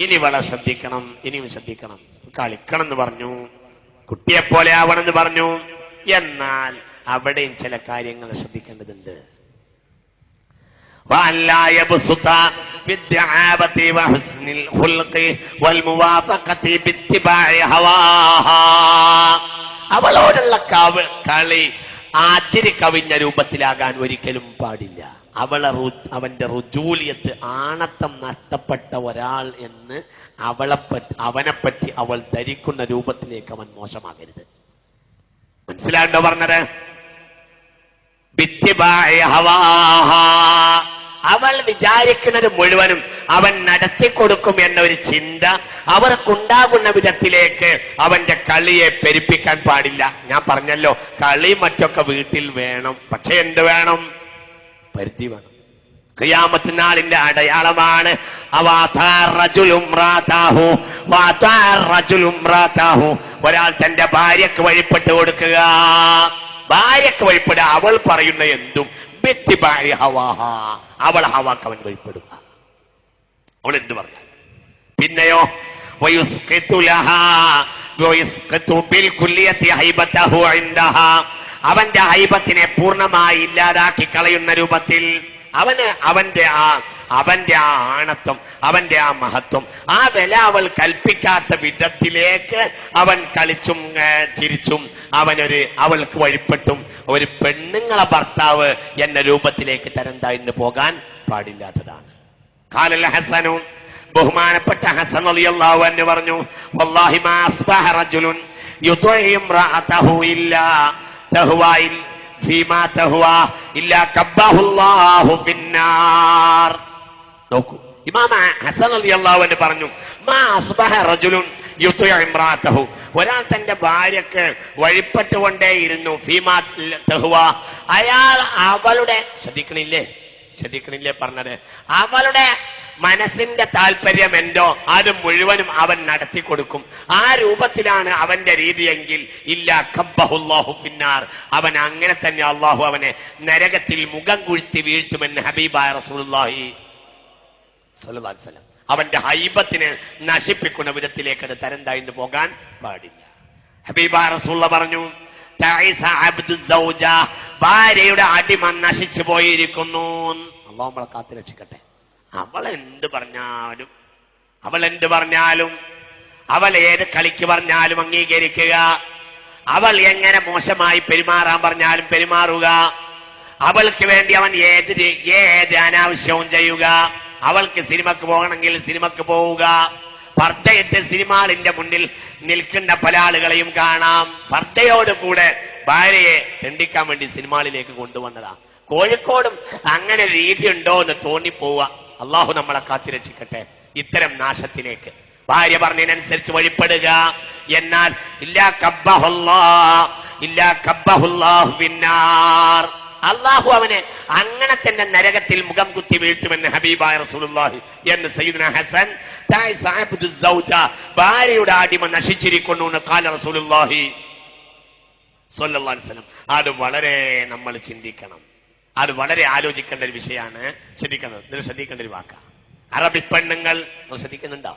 ഇനി വളരെ ശ്രദ്ധിക്കണം, ഇനിയും ശ്രദ്ധിക്കണം. കളിക്കണം എന്ന് പറഞ്ഞു, കുട്ടിയെപ്പോലെ ആവണമെന്ന് പറഞ്ഞു. എന്നാൽ അവിടെയും ചില കാര്യങ്ങൾ ശ്രദ്ധിക്കേണ്ടതുണ്ട്. അവളോടുള്ള കളി അതിര് കവിഞ്ഞ രൂപത്തിലാകാൻ ഒരിക്കലും പാടില്ല. അവന്റെ റുജൂലിയത്ത്, ആണത്തം നഷ്ടപ്പെട്ട ഒരാൾ എന്ന് അവനെപ്പറ്റി അവൾ ധരിക്കുന്ന രൂപത്തിലേക്ക് അവൻ മോശമാകരുത്. മനസ്സിലാണ്ടോ പറഞ്ഞത്? അവൾ വിചാരിക്കുന്നത് മുഴുവനും അവൻ നടത്തിക്കൊടുക്കും എന്ന ഒരു ചിന്ത അവർക്കുണ്ടാകുന്ന വിധത്തിലേക്ക് അവന്റെ കളിയെ പെരുപ്പിക്കാൻ പാടില്ല. ഞാൻ പറഞ്ഞല്ലോ, കളി മറ്റൊക്കെ വീട്ടിൽ വേണം, പക്ഷെ എന്ത് വേണം? പരിധി വേണം. ഖിയാമത്ത് നാളിന്റെ അടയാളമാണ് ഒരാൾ തന്റെ ഭാര്യക്ക് വഴിപ്പെട്ട് കൊടുക്കുക. ഭാര്യക്ക് വഴിപ്പെടുക, അവൾ പറയുന്ന എന്തും അവൾ ഹവാക്ക് അവൻ വഴിപ്പെടുക. അവൾ എന്ത് പറഞ്ഞു? പിന്നെയോ അവന്റെ ഹൈബത്തിനെ പൂർണ്ണമായി ഇല്ലാതാക്കി കളയുന്ന രൂപത്തിൽ അവന്റെ ആ ആണത്വം, അവന്റെ ആ മഹത്വം, ആ വില അവൾ കൽപ്പിക്കാത്ത വിധത്തിലേക്ക് അവൻ കളിച്ചും ചിരിച്ചും അവൾക്ക് വഴിപ്പെട്ടും ഒരു പെണ്ണുങ്ങളെ ഭർത്താവ് എന്ന രൂപത്തിലേക്ക് തരംതാഴ്ന്നു പോകാൻ പാടില്ലാത്തതാണ്. ഖാലൽ ഹസനു, ബഹുമാനപ്പെട്ട ഹസൻ റളിയല്ലാഹു അൻഹു പറഞ്ഞു, വല്ലാഹി മാ അസ്ബഹ റജുലുൻ യുത്ഇ ഇംറഅതഹു ഇല്ലാ തഹ്വാഇൽ ഫീമാ തഹ്വാ ഇല്ലാ കബ്ബഹുല്ലാഹു ഫിന്നാർ. നോക്കൂ, ഇമാം ഹസൻ റളിയല്ലാഹു അൻഹു പറഞ്ഞു, മാ അസ്ബഹ റജുലുൻ യുത്ഇ ഇംറഅതഹു, ഒരാൾ തന്റെ ഭാര്യക്ക് വഴിപ്പെട്ടുകൊണ്ടേയിരുന്നു, ഫീമാ തഹ്വാ, അയാൾ അവളുടെ ശ്രദ്ധിക്കണില്ലേ പറഞ്ഞത്, അവളുടെ മനസ്സിന്റെ താല്പര്യം എന്തോ അത് മുഴുവനും അവൻ നടത്തി കൊടുക്കും. ആ രൂപത്തിലാണ് അവന്റെ രീതിയെങ്കിൽ ഇല്ലാ കബ്ബഹുല്ലാഹു ഫിന്നാർ, അവൻ അങ്ങനെ തന്നെ അള്ളാഹു അവനെ നരകത്തിൽ മുഖം കുഴ്ത്തി വീഴ്ത്തുമെന്ന് ഹബീബായ റസൂലുള്ളാഹി സ്വല്ലല്ലാഹു അലൈഹി വസല്ലം. അവന്റെ ഹൈബത്തിനെ നശിപ്പിക്കുന്ന വിധത്തിലേക്ക് അത് തരം താഴ്ന്നു പോകാൻ പാടില്ല. ഹബീബായ റസൂലുള്ളാഹി പറഞ്ഞു, ഭാര്യയുടെ അടിമ നശിച്ചു പോയിരിക്കുന്നു. അള്ളാഹു നമ്മളെ കാത്തു രക്ഷിക്കട്ടെ. അവൾ എന്ത് പറഞ്ഞാലും അവൾ ഏത് കളിക്ക് പറഞ്ഞാലും അംഗീകരിക്കുക. അവൾ എങ്ങനെ മോശമായി പെരുമാറാൻ പറഞ്ഞാലും പെരുമാറുക. അവൾക്ക് വേണ്ടി അവൻ ഏത് അനാവശ്യവും ചെയ്യുക. അവൾക്ക് സിനിമക്ക് പോകണമെങ്കിൽ സിനിമക്ക് പോവുക. പർദ്ദയിട്ട് സിനിമാളിന്റെ മുന്നിൽ നിൽക്കുന്ന പല ആളുകളെയും കാണാം. പർദ്ദയോട് കൂടെ ഭാര്യയെ തെണ്ടിക്കാൻ വേണ്ടി സിനിമാളിലേക്ക് കൊണ്ടുവന്നതാ. കോഴിക്കോടും അങ്ങനെ രീതി ഉണ്ടോ എന്ന് തോന്നിപ്പോവുക. അള്ളാഹു നമ്മളെ കാത്തിരക്ഷിക്കട്ടെ ഇത്തരം നാശത്തിലേക്ക്. ഭാര്യ പറഞ്ഞതിനനുസരിച്ച് വഴിപ്പെടുക. എന്നാൽ അള്ളാഹു അവനെ അങ്ങനെ തന്നെ നരകത്തിൽ മുഖം കുത്തി വീഴ്ത്തുമെന്ന് ഹബീബായ റസൂലുള്ളാഹി എന്ന് സയ്യിദുന ഹസൻ ഭാര്യയുടെ അടിമ നശിച്ചിരിക്കുന്നു എന്ന് ഖാല റസൂലുള്ളാഹി സ്വല്ലല്ലാഹു അലൈഹി വസല്ലം. അത് വളരെ നമ്മൾ ചിന്തിക്കണം, അത് വളരെ ആലോചിക്കേണ്ട ഒരു വിഷയമാണ്. ശ്രദ്ധിക്കേണ്ട ഒരു വാക്കാ. അറബി പെണ്ണുങ്ങൾ ശ്രദ്ധിക്കുന്നുണ്ടോ?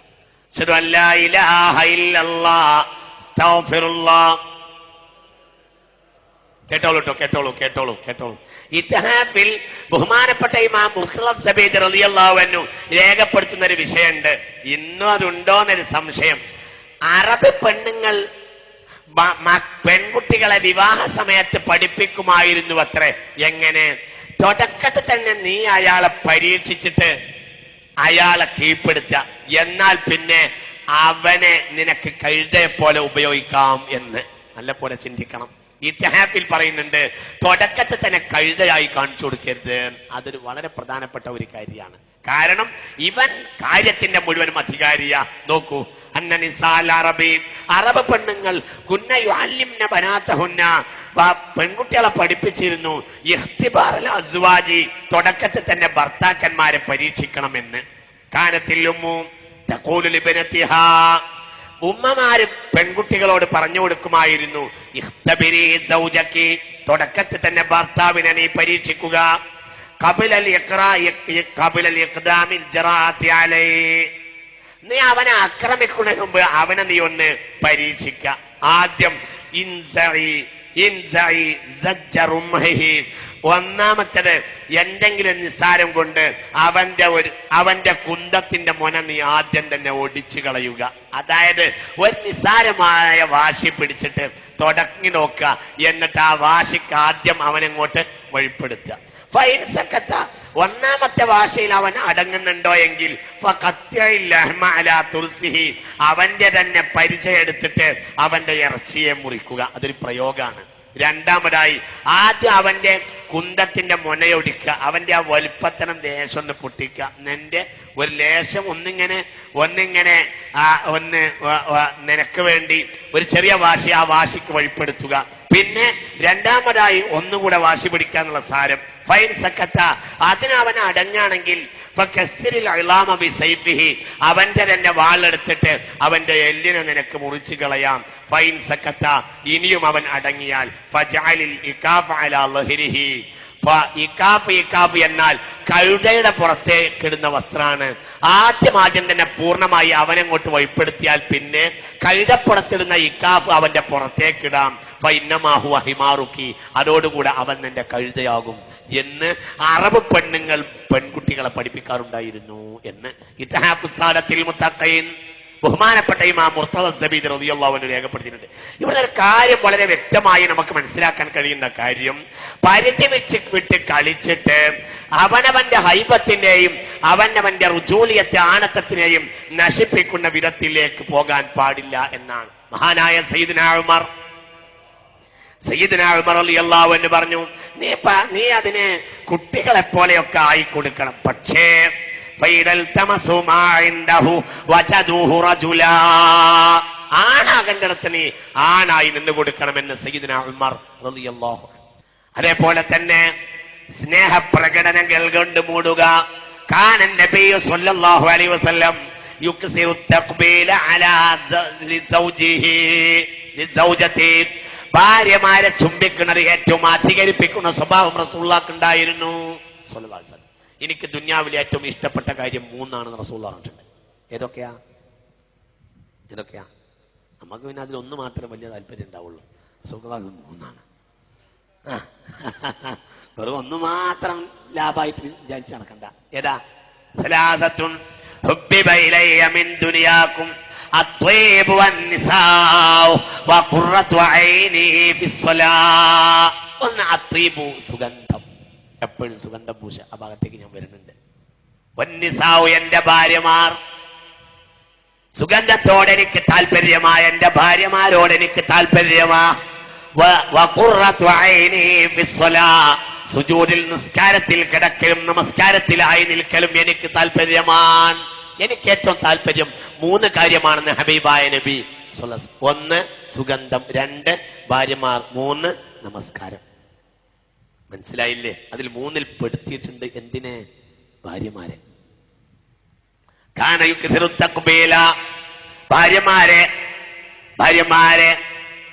അശ്ഹദു അല്ലാ ഇലാഹ ഇല്ലല്ലാഹ് അസ്തഗ്ഫിറുല്ലാഹ്. കേട്ടോളൂ. ഇത്ഹാഫിൽ ബഹുമാനപ്പെട്ട ഇമാം മുഖ്റദ് സബീദ് റളിയല്ലാഹു അൻഹു രേഖപ്പെടുത്തുന്ന ഒരു വിഷയമുണ്ട്. ഇന്നും അതുണ്ടോന്നൊരു സംശയം. അറബി പെണ്ണുങ്ങൾ പെൺകുട്ടികളെ വിവാഹ സമയത്ത് പഠിപ്പിക്കുമായിരുന്നു അത്രേ. എങ്ങനെ? തുടക്കത്തിൽ തന്നെ നീ അയാളെ പരീക്ഷിച്ചിട്ട് അയാളെ കീഴ്പ്പെടുത്തുക, എന്നാൽ പിന്നെ അവനെ നിനക്ക് കഴുതയെ പോലെ ഉപയോഗിക്കാം എന്ന് നല്ല പോലെ ചിന്തിക്കണം. ഇത്ഹാഫിൽ പറയുന്നുണ്ട്, തുടക്കത്തിൽ തന്നെ കഴുതയായി കാണിച്ചു കൊടുക്കരുത്. അതൊരു വളരെ പ്രധാനപ്പെട്ട ഒരു കാര്യമാണ്. കാരണം ഇവൻ കാര്യത്തിന്റെ മുഴുവനും അധികാരിയാ. നോക്കൂ, അറബ് പെണ്ണുങ്ങൾ പെൺകുട്ടികളെ പഠിപ്പിച്ചിരുന്നു തുടക്കത്തിൽ തന്നെ ഭർത്താക്കന്മാരെ പരീക്ഷിക്കണമെന്ന്. ഉമ്മമാര് പെൺകുട്ടികളോട് പറഞ്ഞു കൊടുക്കുമായിരുന്നു, തുടക്കത്തിൽ തന്നെ ഭർത്താവിനെ നീ പരീക്ഷിക്കുക. നീ അവനെ ആക്രമിക്കുന്നതിന് മുമ്പ് അവനെ നീ ഒന്ന് പരീക്ഷിക്ക. ആദ്യം ഒന്നാമത്തത് എന്തെങ്കിലും നിസ്സാരം കൊണ്ട് അവന്റെ കുന്തത്തിന്റെ മുന നീ ആദ്യം തന്നെ ഒടിച്ചു കളയുക. അതായത് ഒരു നിസ്സാരമായ വാശി പിടിച്ചിട്ട് തുടങ്ങി നോക്കുക, എന്നിട്ട് ആ വാശിക്ക് ആദ്യം അവനെങ്ങോട്ട് വഴിപ്പെടുത്തുക. ഫൈൻസക്കത്ത, ഒന്നാമത്തെ വാശയിൽ അവൻ അടങ്ങുന്നുണ്ടോ എങ്കിൽ അവന്റെ തന്നെ പരിചയം എടുത്തിട്ട് അവന്റെ ഇറച്ചിയെ മുറിക്കുക. അതൊരു പ്രയോഗമാണ്. രണ്ടാമതായി ആദ്യം അവന്റെ കുന്തത്തിന്റെ മുനയൊടിക്കുക, അവന്റെ ആ വലുപ്പത്തനം ലേശം ഒന്ന് പൊട്ടിക്കുക. നിന്റെ ഒരു ലേശം ഒന്നിങ്ങനെ നിനക്ക് വേണ്ടി ഒരു ചെറിയ വാശി ആ വാശിക്ക് വഴിപ്പെടുത്തുക. പിന്നെ രണ്ടാമതായി ഒന്നുകൂടെ വാശി പിടിക്കാന്നുള്ള സാരം. ഫൈൻ സക്കത്ത, അതിനവൻ അടങ്ങാണെങ്കിൽ അവന്റെ തന്നെ വാളെടുത്തിട്ട് അവന്റെ എല്ലിനെ നിനക്ക് മുറിച്ചു കളയാം. ഫൈൻ സക്കത്ത, ഇനിയും അവൻ അടങ്ങിയാൽ ഫജഅലിൽ ഇകാഫ് അലാ ലഹ്രിഹി. ഇക്കാഫ് എന്നാൽ കഴുതയുടെ പുറത്തേക്ക് ഇടുന്ന വസ്ത്രമാണ്. ആദ്യം തന്നെ പൂർണ്ണമായി അവനെങ്ങോട്ട് വഴിപ്പെടുത്തിയാൽ പിന്നെ കഴുതപ്പുറത്തിടുന്ന ഇക്കാഫ് അവന്റെ പുറത്തേക്കിടാം. ഫൈന്നമാഹു അഹിമാറുക്കി, അതോടുകൂടെ അവൻ നിന്റെ കഴുതയാകും എന്ന് അറബ് പെൺകുട്ടികളെ പഠിപ്പിക്കാറുണ്ടായിരുന്നു എന്ന് ഇത്ഹാഫുസ്സാലത്തിൽ മുത്തഖീൻ ബഹുമാനപ്പെട്ട ഇമാം മുർത്തദ സബീദ് റളിയല്ലാഹു അൻഹു രേഖപ്പെടുത്തിയിട്ടുണ്ട്. ഇവിടെ ഒരു കാര്യം വളരെ വ്യക്തമായി നമുക്ക് മനസ്സിലാക്കാൻ കഴിയുന്ന കാര്യം, പരിധി വിട്ട് കളിച്ചിട്ട് അവനവന്റെ ഹൈബത്തിനെയും അവനവന്റെ റുജൂലിയത്തെ ആണത്തത്തിനെയും നശിപ്പിക്കുന്ന വിധത്തിലേക്ക് പോകാൻ പാടില്ല എന്നാണ്. മഹാനായ സയ്യിദ്നാ ഉമർ റളിയല്ലാഹു അൻഹു പറഞ്ഞു, നീ അതിന് കുട്ടികളെ പോലെയൊക്കെ ആയി കൊടുക്കണം. പക്ഷേ ആണാകേണ്ടിടത്ത് നീ ആണായി നിന്ന് കൊടുക്കണമെന്ന് സയ്യിദ്നാ ഉമർ റളിയല്ലാഹു അൻഹു. അതേപോലെ തന്നെ സ്നേഹപ്രകടനങ്ങൾ കൊണ്ട് മൂടുക. കാന നബിയ്യു സ്വല്ലല്ലാഹു അലൈഹി വസല്ലം യുക്സിറു തഖ്ബീല അലാ സൗജതി. ഭാര്യമാരെ ചുംബിക്കുന്നത് ഏറ്റവും അധികരിപ്പിക്കുന്ന സ്വഭാവം റസൂലുള്ളാഹിക്ക് ഉണ്ടായിരുന്നു സ്വല്ലല്ലാഹു അലൈഹി വസല്ലം. എനിക്ക് ദുനിയാവിലെ ഏറ്റവും ഇഷ്ടപ്പെട്ട കാര്യം 3 റസൂലുള്ളാഹി പറഞ്ഞിട്ടുണ്ട്. ഏതൊക്കെയാ? നമുക്ക് പിന്നെ അതിലൊന്ന് മാത്രം വലിയ താല്പര്യം ഉണ്ടാവുള്ളൂ. റസൂലുള്ളാഹി 3. വെറും ഒന്ന് മാത്രം ലാഭമായിട്ട് വിചാരിച്ച് നടക്കണ്ട. ഏതാ? സലാസത്തുൻ ഹുബ്ബിബ ഇലയ്യ മിൻ ദുനിയാകും അത്വയ്യിബു വന്നിസാഉ വഖുറത്തു ഐനി ഫിസ്സലാ. ഒന്ന് അത്വയ്യിബു, സുഗന്ധം, എപ്പോഴും സുഗന്ധം പൂശ. ആ ഭാഗത്തേക്ക് ഞാൻ വരുന്നുണ്ട്. വന്നിസാഉ, എന്റെ ഭാര്യമാർ. സുഗന്ധത്തോടെ എനിക്ക് താല്പര്യമാ, എന്റെ ഭാര്യമാരോട് എനിക്ക് താല്പര്യമാ. വഖുറത്തു ഐനി ഫിസ്സലാ, സുജൂദിൽ നിസ്കാരത്തിൽ കിടക്കലും നമസ്കാരത്തിലായി നിൽക്കലും എനിക്ക് താല്പര്യമാണ്. എനിക്ക് ഏറ്റവും താല്പര്യം 3 കാര്യമാണെന്ന് ഹബീബായ നബി സ്വല്ലല്ലാഹു അലൈഹി വസല്ലം. 1 സുഗന്ധം, 2 ഭാര്യമാർ, 3 നമസ്കാരം. മനസ്സിലായില്ലേ? അതിൽ 3ൽ പെടുത്തിയിട്ടുണ്ട് എന്തിനെ? ഭാര്യമാരെ. കാന യുക്സിറു തഖ്ബീല, ഭാര്യമാരെ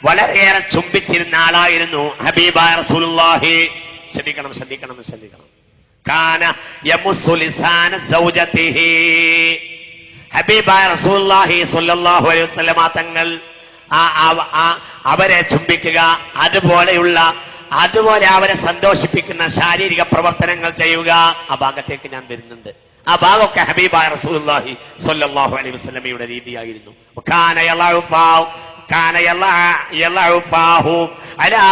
വളരെയേറെ ചുംബിച്ചിരുന്ന ആളായിരുന്നു ഹബീബായ റസൂലുള്ളാഹി. ശ്രദ്ധിക്കണം. കാന യമുസ്സു ലിസാന സൗജതിഹി. ഹബീബായ റസൂലുള്ളാഹി സ്വല്ലല്ലാഹു അലൈഹി വസല്ലം തങ്ങൾ അവരെ ചുംബിക്കുക, അതുപോലെ അവരെ സന്തോഷിപ്പിക്കുന്ന ശാരീരിക പ്രവർത്തനങ്ങൾ ചെയ്യുക. ആ ഭാഗത്തേക്ക് ഞാൻ വരുന്നുണ്ട്. ആ ഭാഗമൊക്കെ ഹബീബായ റസൂലുള്ളാഹി സ്വല്ലല്ലാഹു അലൈഹി വസല്ലമയുടെ രീതിയായിരുന്നു. കാന യലഉഫാഹു അലാ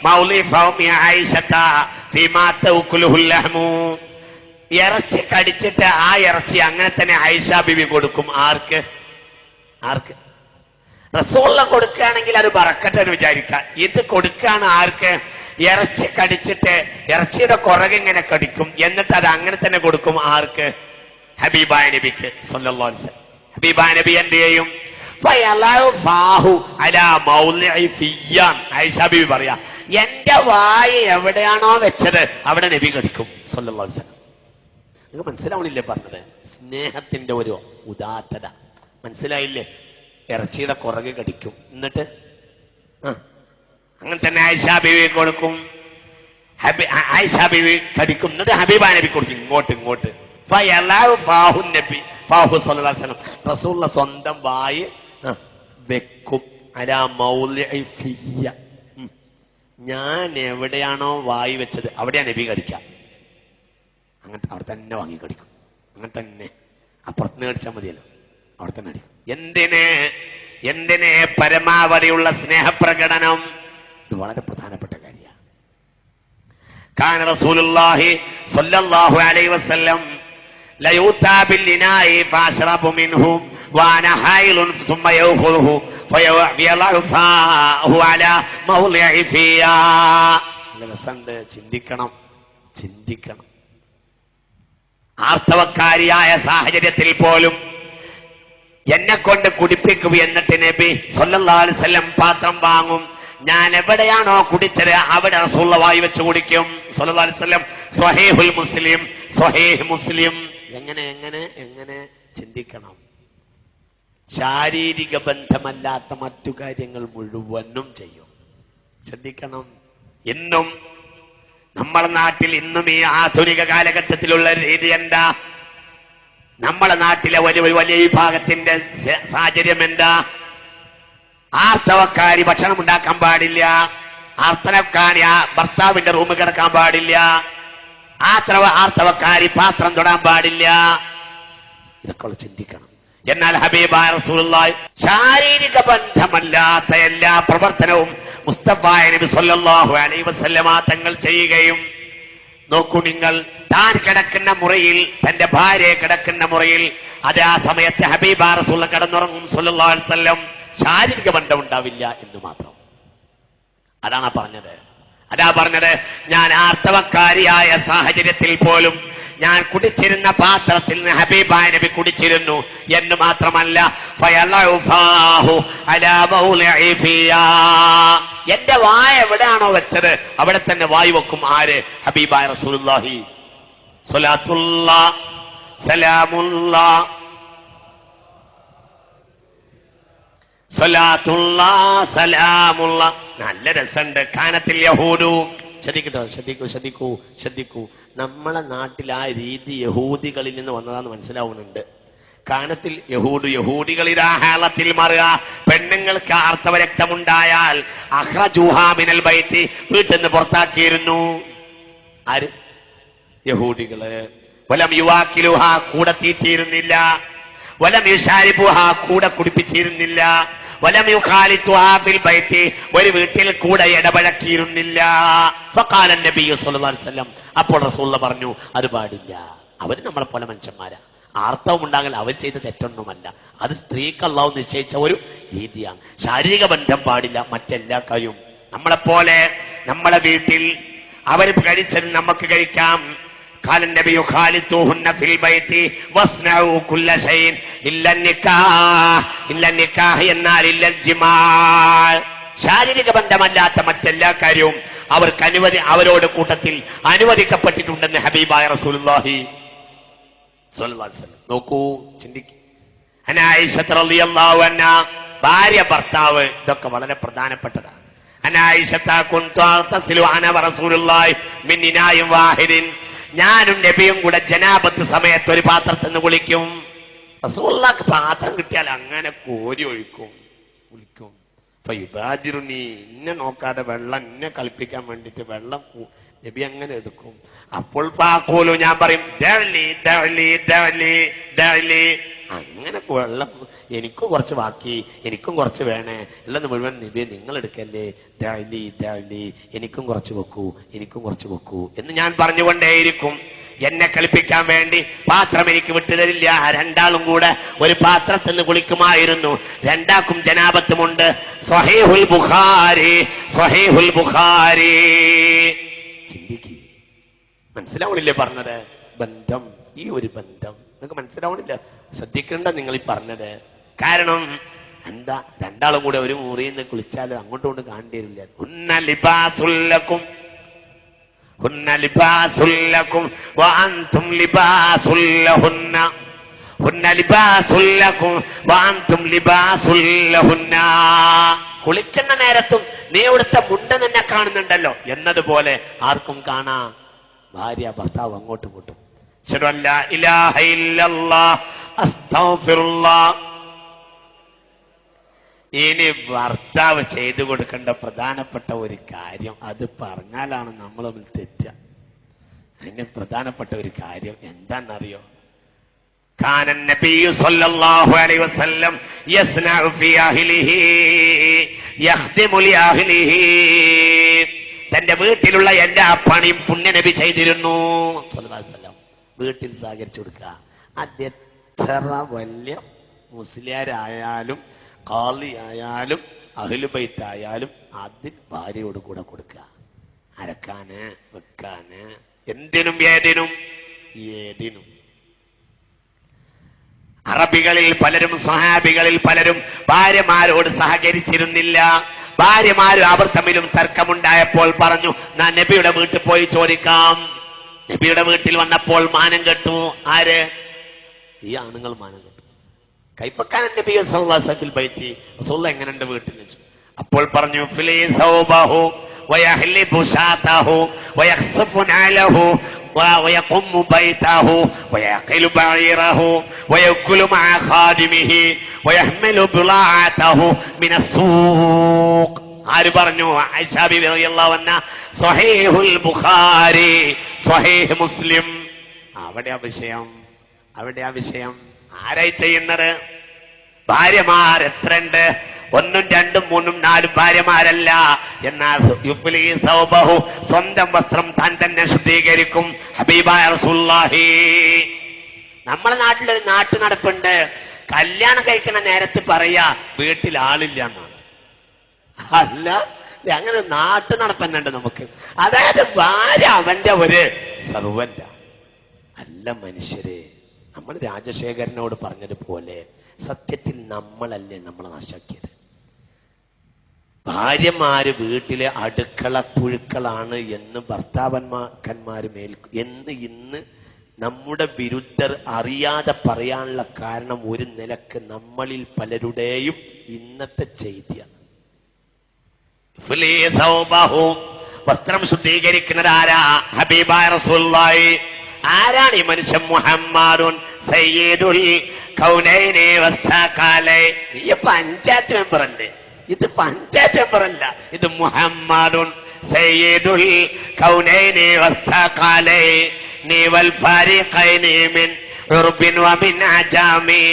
മൗലി ഫൗമി ആയിഷത ഫീമാ തഅകുലുഹുൽ ലഹ്മു. ഇറച്ചി കടിച്ചിട്ട് ആ ഇറച്ചി അങ്ങനെ തന്നെ ആയിഷ ബിബി കൊടുക്കും. ആർക്ക്? റസൂലിന് കൊടുക്കുകയാണെങ്കിൽ അത് ബറക്കത്തെന്ന് വിചാരിക്കാം. ഇത് കൊടുക്കുകയാണ് ആർക്ക്? ഇറച്ചി കടിച്ചിട്ട് ഇറച്ചിയുടെ കുറകിങ്ങനെ കടിക്കും, എന്നിട്ട് അത് അങ്ങനെ തന്നെ കൊടുക്കും. ആർക്ക്? ഹബീബായ നബിക്ക് സ്വല്ലല്ലാഹു അലൈഹി വസല്ലം. ഹബീബായ നബി എന്ത് ചെയ്യും? ആയിഷ ബിബി പറയാ, എന്റെ വായ എവിടെയാണോ വെച്ചത് അവിടെ നബി കടിക്കും സ്വല്ലല്ലാഹു അലൈഹി വസല്ലം. നിങ്ങൾക്ക് മനസ്സിലാവണില്ലേ പറഞ്ഞത്? സ്നേഹത്തിന്റെ ഒരു ഉദാത്തത. മനസ്സിലായില്ലേ? ഇറച്ചിയുടെ കുറകെ കടിക്കും, എന്നിട്ട് അങ്ങനെ തന്നെ ആയിഷ ബീവി കൊടുക്കും. ആയിഷ ബീവി കടിക്കും, എന്നിട്ട് ഹബീബാ നബി കൊടുക്കും. ഇങ്ങോട്ട് ഫാഹു സ്വല്ലല്ലാഹു അലൈഹി വസല്ലം റസൂലുള്ള സ്വന്തം വായ് വെക്കും. അലാ മൗളിഇ ഫിയ്യ, ഞാൻ എവിടെയാണോ വായി വെച്ചത് അവിടെയാണ് നബി കടിക്കുക. അങ്ങനെ അവിടെ തന്നെ വാങ്ങി കടിക്കും. അങ്ങനെ തന്നെ അപ്പുറത്തുനിന്ന് കടിച്ചാൽ മതിയല്ലോ, അവിടെ തന്നെ അടിക്കും. എന്തിന് പരമാവധിയുള്ള സ്നേഹപ്രകടനം. ഇത് വളരെ പ്രധാനപ്പെട്ട കാര്യമാണ്. കാന റസൂലുള്ളാഹി സ്വല്ലല്ലാഹു അലൈഹി വസല്ലം ലയൂതാ ബിൽ ഇനാഇ ഫഅശ്റബു മിൻഹു വഅന ഹൈലുൻ സുമ്മ യഖുലുഹു ഫയളഉ ഫാഹു അലാ മൗളിഇ ഫിയാ. രസണ്ട്, ചിന്തിക്കണം. ആർത്തവക്കാരിയായ സാഹചര്യത്തിൽ പോലും എന്നെ കൊണ്ട് കുടിപ്പിക്കും. എന്നിട്ട് നബി സല്ലല്ലാഹു അലൈഹി വസല്ലം പാത്രം വാങ്ങും. ഞാൻ എവിടെയാണോ കുടിച്ചത് അവിടെ റസൂലുള്ള വായി വെച്ച് കുടിക്കും. സല്ലല്ലാഹു അലൈഹി വസല്ലം സ്വഹീഹ് മുസ്ലിം. എങ്ങനെ ചിന്തിക്കണം. ശാരീരിക ബന്ധമല്ലാത്ത മറ്റു കാര്യങ്ങൾ മുഴുവനും ചെയ്യും. ശ്രദ്ധിക്കണം. ഇന്നും നമ്മുടെ നാട്ടിൽ ഇന്നും ഈ ആധുനിക കാലഘട്ടത്തിലുള്ള രീതി എന്താ? നമ്മുടെ നാട്ടിലെ വലിയ വിഭാഗത്തിന്റെ സാഹചര്യം എന്താ? ആർത്തവക്കാരി ഭക്ഷണം ഉണ്ടാക്കാൻ പാടില്ല, ആർത്തവക്കാരി ഭർത്താവിന്റെ റൂമിൽ കിടക്കാൻ പാടില്ല, ആർത്തവക്കാരി പാത്രം തൊടാൻ പാടില്ല. ഇതൊക്കെ ചിന്തിക്കണം. എന്നാൽ ഹബീബായ റസൂലുള്ളാഹി ശാരീരിക ബന്ധമല്ലാത്ത എല്ലാ പ്രവർത്തനവും മുസ്തഫായ നബി സല്ലല്ലാഹു അലൈഹി വസല്ലമ തങ്ങൾ ചെയ്യുകയും, നോക്കൂ നിങ്ങൾ, താൻ കിടക്കുന്ന മുറിയിൽ, തന്റെ ഭാര്യ കിടക്കുന്ന മുറിയിൽ അത് ആ സമയത്ത് ഹബീബായ റസൂലുള്ളാഹി കിടന്നുറങ്ങും സല്ലല്ലാഹു അലൈഹി വസല്ലം. ശാരീരിക ബന്ധം ഉണ്ടാവില്ല എന്ന് മാത്രം. അതാ പറഞ്ഞത് ഞാൻ ആർത്തവക്കാരിയായ സാഹചര്യത്തിൽ പോലും ഞാൻ കുടിച്ചിരുന്ന പാത്രത്തിൽ നിന്ന് ഹബീബായ നബി കുടിച്ചിരുന്നു എന്ന് മാത്രമല്ല, എന്റെ വായ എവിടെയാണോ വെച്ചത് അവിടെ തന്നെ വായു വെക്കും. ആര്? ഹബീബായ റസൂലുള്ളാഹി സ്വലാത്തുല്ലാഹ് സലാമുല്ലാഹ് സലാത്തുല്ലാഹ് സലാമുല്ലാഹ്. നല്ല രസമുണ്ട്. കാനത്തിൽ യഹൂദു. ശ്രദ്ധിക്കൂ. നമ്മളെ നാട്ടിൽ ആ രീതി യഹൂദികളിൽ നിന്ന് വന്നതാന്ന് മനസ്സിലാവുന്നുണ്ട്. കാനത്തിൽ യഹൂദികളിൽ ഹാലത്തിൽ മാറുക. പെണ്ണുങ്ങൾക്ക് ആർത്തവ രക്തമുണ്ടായാൽ അഖ്റജൂഹാ മിനൽ ബൈത്തി, വീട്ടിൽ നിന്ന് പുറത്താക്കിയിരുന്നു. ആര്? യഹൂദികള്. വലം യുവാക്കിലുഹാ, കൂടെ തീറ്റിയിരുന്നില്ല. വലം യുശാരിബുഹാ, കൂടെ കുടിപ്പിച്ചിരുന്നില്ല. വലം യുഖാലിതുഹാ ഫിൽ ബൈത്തി, ഒരു വീട്ടിൽ കൂടെ ഇടപഴക്കിയിരുന്നില്ല. ഫഖാല നബിയ്യു സ്വല്ലല്ലാഹു അലൈഹി വസല്ലം, അപ്പോൾ റസൂലുള്ള പറഞ്ഞു, അത് പാടില്ല. അവര് നമ്മളെ പോലെ മനുഷ്യന്മാരാ. ആർത്തവം ഉണ്ടാകൽ അവർ ചെയ്ത തെറ്റൊന്നുമല്ല. അത് സ്ത്രീക്ക് അല്ലാഹു നിശ്ചയിച്ച ഒരു രീതിയാണ്. ശാരീരിക ബന്ധം പാടില്ല. മറ്റെല്ലാ കാര്യവും നമ്മളെപ്പോലെ നമ്മളെ വീട്ടിൽ അവർ കഴിച്ചത് നമുക്ക് കഴിക്കാം. قال النبي خالطوهن في البيت واصنعوا كل شيء إلا النكاح എന്നാൽ ഇല്ല الجماع. ശാരീരിക ബന്ധമല്ലാത്ത മറ്റെല്ലാ കാര്യവും അവരോട് കൂട്ടത്തിൽ അനുവദിക്കപ്പെട്ടിട്ടുണ്ടെന്ന് ഹബീബായ റസൂലുള്ളാഹി സ്വല്ലല്ലാഹു അലൈഹി വസല്ലം. നോക്കൂ, ചിന്തിക്കൂ. ആയിഷ റളിയല്ലാഹു അൻഹാ, ഭാര്യ ഭർത്താവ്, ഇതൊക്കെ വളരെ പ്രധാനപ്പെട്ടതാണ്. ആയിഷ കുൻതു അഗ്തസിലു അന വറസൂലുള്ളാഹി മിൻ ഇനാഇൻ വാഹിദിൻ, ഞാനും നബിയും കൂടെ ജനാബത്ത് സമയത്ത് ഒരു പാത്രത്തിൽ നിന്ന് കുളിക്കും. റസൂലുള്ളാഹിക്ക് പാത്രം കിട്ടിയാൽ അങ്ങനെ കോരി ഒഴിക്കും, കുളിക്കും. ഫയുബാദിറുനി, എന്നെ നോക്കാതെ വെള്ളം, എന്നെ കളിപ്പിക്കാൻ വേണ്ടിട്ട് വെള്ളം നബി അങ്ങനെ എടുക്കും. അപ്പോൾ ഫാഖൂലു, ഞാൻ പറയും, അങ്ങനെ വെള്ളം എനിക്കും കുറച്ച് ബാക്കി, എനിക്കും കുറച്ച് വേണേ, ഉള്ളത് മുഴുവൻ നബിയെ നിങ്ങൾ എടുക്കല്ലേ, എനിക്കും കുറച്ച് വെക്കൂ എന്ന് ഞാൻ പറഞ്ഞുകൊണ്ടേയിരിക്കും. എന്നെ കളിപ്പിക്കാൻ വേണ്ടി പാത്രം എനിക്ക് വിട്ടുതരില്ല. രണ്ടാളും കൂടെ ഒരു പാത്രത്തിൽ നിന്ന് കുളിക്കുമായിരുന്നു. രണ്ടാക്കും ജനാബത്തുമുണ്ട്. സ്വഹീഹുൽ ബുഖാരി. ചിന്തിക്ക്, മനസ്സിലാവണില്ലേ പറഞ്ഞത്? ബന്ധം, ഈ ഒരു ബന്ധം നിങ്ങൾക്ക് മനസ്സിലാവണില്ല. ശ്രദ്ധിക്കേണ്ട നിങ്ങൾ ഈ പറഞ്ഞത്. കാരണം എന്താ? രണ്ടാളും കൂടെ ഒരു മുറിയിൽ നിന്ന് കുളിച്ചാൽ അങ്ങോട്ടും കൊണ്ട് കാണേണ്ടി വരില്ല. ഹുന്ന ലിബാസുല്ലക്കും വഅൻതും ലിബാസുല്ലഹുന്ന. കുളിക്കുന്ന നേരത്തും നീ ഇവിടുത്തെ മുണ്ട് തന്നെ കാണുന്നുണ്ടല്ലോ എന്നതുപോലെ ആർക്കും കാണാ. ഭാര്യ ഭർത്താവ് അങ്ങോട്ടും ഇങ്ങോട്ടും അശ്ഹദു അൻ ലാ ഇലാഹ ഇല്ലല്ലാഹ് അസ്തഗ്ഫിറുല്ലാഹ്. ഇനി ഭർത്താവ് ചെയ്തു കൊടുക്കേണ്ട പ്രധാനപ്പെട്ട ഒരു കാര്യം, അത് പറഞ്ഞാലാണ് നമ്മൾ തെറ്റുക. അതിന് പ്രധാനപ്പെട്ട ഒരു കാര്യം എന്താണെന്നറിയോ? കാന നബിയ്യു സ്വല്ലല്ലാഹു അലൈഹി വസല്ലം യസ്നഉ ഫീ അഹ്ലിഹി യഖ്ദിമു ലി അഹ്ലിഹി. തന്റെ വീട്ടിലുള്ള എല്ലാ പണിയും പുണ്യനബി ചെയ്തിരുന്നു സ്വല്ലല്ലാഹു അലൈഹി വസല്ലം. വീട്ടിൽ സഹകരിച്ചു കൊടുക്കുക. അത് എത്ര വലിയ മുസ്ലിയാരായാലും ഖാളി ആയാലും അഹ്ലു ബൈത്ത് ആയാലും അതിൽ ഭാര്യയോട് കൂടെ കൊടുക്കുക. അരക്കാന്, വെക്കാന്, എന്തിനും ഏതിനും. അറബികളിൽ പലരും, സ്വഹാബികളിൽ പലരും ഭാര്യമാരോട് സഹകരിച്ചിരുന്നില്ല. ഭാര്യമാരും അവർ തമ്മിലും തർക്കമുണ്ടായപ്പോൾ പറഞ്ഞു, ഞാൻ നബിയുടെ വീട്ടിൽ പോയി ചോദിക്കാം. നബിയുടെ വീട്ടിൽ വന്നപ്പോൾ മാനം കെട്ടു. ആര്? ഈ ആണുങ്ങൾ മാനം കെട്ടു. കൈപ്പക്കാൻ നബി സല്ലല്ലാഹു അലൈഹി വസല്ലം ബൈത്തി, റസൂൽ എങ്ങനെയുണ്ട് വീട്ടിൽ വെച്ചു. അപ്പോൾ പറഞ്ഞു, ഫിലി സൗബഹു വയഹ്ലിബു ശാതഹു വയഖ്സഫു നഅലഹു ويقم بيته ويأكل بعيره ويأكل مع خادمه ويحمل بضاعته من السوق. ആര് പറഞ്ഞു? ആയിഷ ബിബി റളിയല്ലാഹു അൻഹ. സ്വഹീഹുൽ ബുഖാരി, സ്വഹീഹ് മുസ്ലിം. അവിടെയാ വിഷയം. ആരായി ചെയ്യുന്നത്? ഭാര്യമാർ എത്രണ്ട്? 1, 2, 3, 4 ഭാര്യമാരല്ല. എന്നാൽ സ്വന്തം വസ്ത്രം താൻ തന്നെ ശുദ്ധീകരിക്കും. ഹബീബായ റസൂലുള്ളാഹി. നമ്മളെ നാട്ടിലൊരു നാട്ടു നടപ്പുണ്ട്. കല്യാണം കഴിക്കണ നേരത്ത് പറയാ വീട്ടിൽ ആളില്ല എന്നാണ്. അല്ല, അങ്ങനെ നാട്ടു നടപ്പന്നുണ്ട് നമുക്ക്. അതായത് ഭാര്യ അവന്റെ ഒരു സർവന്റ അല്ല. മനുഷ്യരെ, നമ്മൾ രാജശേഖരനോട് പറഞ്ഞതുപോലെ സത്യത്തിൽ നമ്മളല്ലേ നമ്മളെ നാശാക്കിയത്. ഭാര്യമാര് വീട്ടിലെ അടുക്കള പുഴുക്കളാണ് എന്ന് ഭർത്താക്കന്മാര് എന്ന് ഇന്ന് നമ്മുടെ വിരുദ്ധർ അറിയാതെ പറയാനുള്ള കാരണം ഒരു നിലക്ക് നമ്മളിൽ പലരുടെയും ഇന്നത്തെ ചെയ്തിയാണ്. വസ്ത്രം ശുദ്ധീകരിക്കുന്നത് ആരാ? ഹബീബായ റസൂലുള്ളാഹി. ആരാണ് ഈ മനുഷ്യൻ? മുഹമ്മദുൻ സയ്യിദുൽ കൗനൈനി വസ്സഖാലൈൻ. ഈ പഞ്ചായത്ത് മെമ്പർ ഉണ്ട്. ഇത് പഞ്ചായത്ത് മെമ്പർ അല്ല, ഇത് മുഹമ്മദുൻ സയ്യിദുൽ കൗനൈനി വസ്സഖാലൈൻ വൽ ഫരീഖൈനി മിൻ ഉർബിൻ വമിൻ അജാമി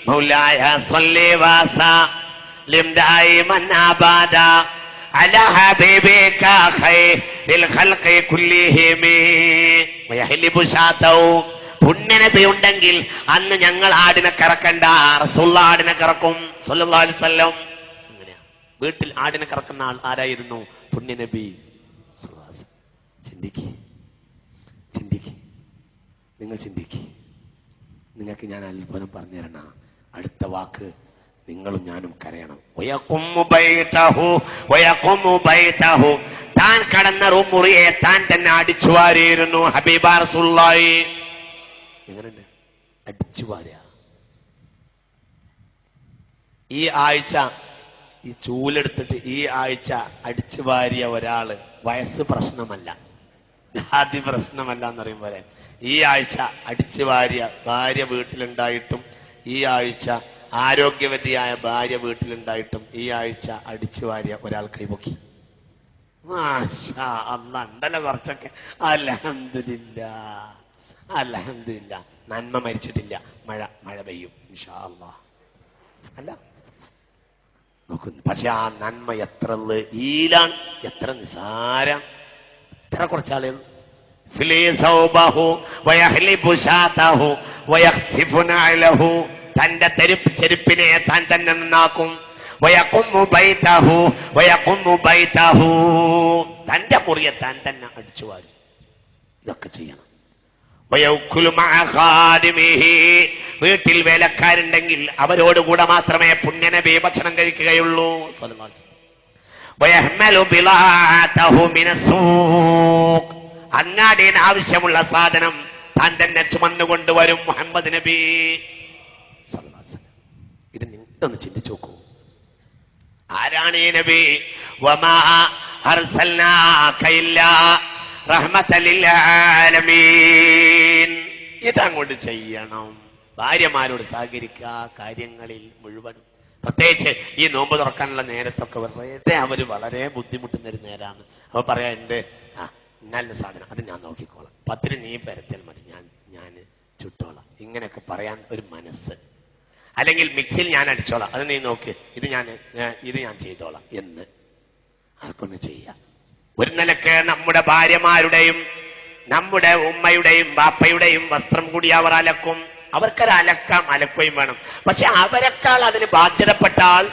മൗലായ സ്വല്ലി വസല്ലിം ദായിമൻ അബദാ അലാ ഹബീബിക ഖൈറിൽ ഖൽഖി കുല്ലിഹിം വയഹ്ലിബു ശാതഹു. പുണ്യനബി ഉണ്ടെങ്കിൽ അന്ന് ഞങ്ങൾ ആടിനെ കറക്കണ്ട, റസൂലുള്ളാഹി ആടിനെ കറക്കും സ്വല്ലല്ലാഹു അലൈഹി വസല്ലം. അങ്ങനെയാ. വീട്ടിൽ ആടിനെ കറക്കുന്ന ആൾ ആരായിരുന്നു? പുണ്യനബി സ്വല്ലല്ലാഹു അലൈഹി വസല്ലം. നിങ്ങൾ ചിന്തിക്ക്. നിങ്ങൾക്ക് ഞാൻ അത്ഭുതം പറഞ്ഞു തരണ. അടുത്ത വാക്ക് നിങ്ങളും ഞാനും കരയണം. താൻ കടന്ന മുറിയെ താൻ തന്നെ അടിച്ചു വാരിയിരുന്നു ഹബീബ റസൂലുള്ളാഹി. എങ്ങനെയുണ്ട്? അടിച്ചു വാരുക. ഈ ആഴ്ച ഈ ചൂലെടുത്തിട്ട് ഈ ആഴ്ച അടിച്ചു വാരിയ ഒരാള് വയസ്സ് പ്രശ്നമല്ല, ജാതി പ്രശ്നമല്ല എന്ന് പറയും പോലെ ഈ ആഴ്ച അടിച്ചു വാരിയ ഭാര്യ വീട്ടിലുണ്ടായിട്ടും, ഈ ആഴ്ച ആരോഗ്യവതിയായ ഭാര്യ വീട്ടിലുണ്ടായിട്ടും ഈ ആഴ്ച അടിച്ചു വാരിയ ഒരാൾ കൈപൊക്കി. മാഷാ അല്ലാഹ്, ഉണ്ടല്ലോ കുറച്ചൊക്കെ. അൽഹംദുലില്ലാ. നന്മ മരിച്ചിട്ടില്ല. മഴ പെയ്യും ഇൻഷാ അല്ലാഹ്. അല്ല നോക്കുന്നു. പക്ഷെ ആ നന്മ എത്ര ഈലാണ്, എത്ര നിസാരം, എത്ര കുറച്ചാളേ. തന്റെ ചെരുപ്പിനെ താൻ തന്നെ നന്നാക്കും. തന്റെ മുറിയെ താൻ തന്നെ അടിച്ചു വാരും. ഇതൊക്കെ ചെയ്യണം. വീട്ടിൽ വേലക്കാരുണ്ടെങ്കിൽ അവരോടുകൂടെ മാത്രമേ പുണ്യനബി ഭക്ഷണം കഴിക്കുകയുള്ളൂ. അങ്ങാടിന് ആവശ്യമുള്ള സാധനം താൻ തന്നെ ചുമന്നുകൊണ്ടുവരും മുഹമ്മദ് നബി. ഇത് നിങ്ങളൊന്ന് ചിന്തിച്ചു നോക്കൂ. ആരാണ് ഈ നബി? വമാ അർസൽനാക ഇല്ലാ റഹ്മത്തൽ ലിൽ ആലമീൻ. ഇതങ്ങോട്ട് ചെയ്യണം. ഭാര്യമാരോട് സഹകരിക്കുക കാര്യങ്ങളിൽ മുഴുവനും. പ്രത്യേകിച്ച് ഈ നോമ്പ് തുറക്കാനുള്ള നേരത്തൊക്കെ വെറുതെ അവര് വളരെ ബുദ്ധിമുട്ടുന്ന ഒരു നേരാണ്. അവ പറയാ എന്റെ നല്ല സാധനം അത് ഞാൻ നോക്കിക്കോളാം, 10 നീ പരത്തിയാൽ മതി, ഞാൻ ചുട്ടോളാം, ഇങ്ങനെയൊക്കെ പറയാൻ ഒരു മനസ്സ്. അല്ലെങ്കിൽ മിക്സിയിൽ ഞാൻ അടിച്ചോളാം, അത് നീ നോക്ക്, ഇത് ഞാൻ ചെയ്തോളാം എന്ന് അതൊക്കെ ചെയ്യാം. ഒരു നിലക്ക് നമ്മുടെ ഭാര്യമാരുടെയും നമ്മുടെ ഉമ്മയുടെയും ബാപ്പയുടെയും വസ്ത്രം കൂടി അവർ അലക്കും. അവർക്കൊരു അലക്കുകയും വേണം. പക്ഷെ അവരെക്കാൾ അതിന് ബാധ്യതപ്പെട്ട ആൾ